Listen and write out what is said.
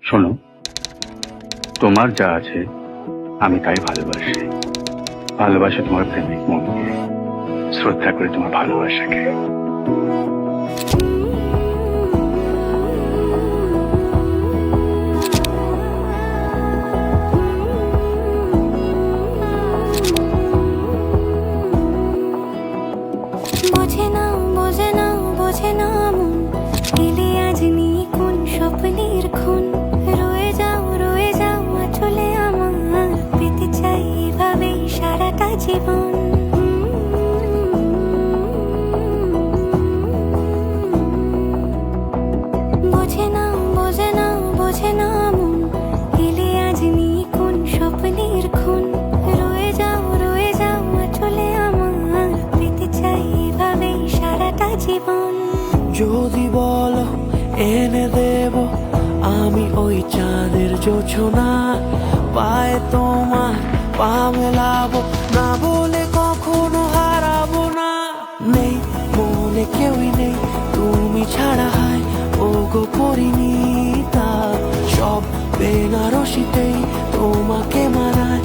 শোনো, তোমার যা আছে আমি তাই ভালোবাসি। ভালোবাসি তোমার প্রেমিক মনকে, শ্রদ্ধা করে তোমার ভালোবাসাকে। বোঝে না বোঝে না বোঝে না মন, এলে আজ নিয়ে কোন স্বপ্নের খুন। রয়ে যাও চলে আমার, পেতে চাই এভাবেই সারাটা জীবন। বোঝে না বোঝে না বোঝে না মন, এলে আজ নিয়ে কোন স্বপ্নের খুন। রয়ে যাও চলে আমার, পেতে চাই এভাবেই সারাটা জীবন। যদি বলো এনে দেব আমি ওই চাঁদের জোছনা, পায়ে তোমার পা মেলাবো, না বলে কখনো হারাবো না। নেই মনে কেউই নেই তুমি ছাড়া, হায় ও গো পরিণীতা। সব বেনারসিতেই তোমাকে মানায়,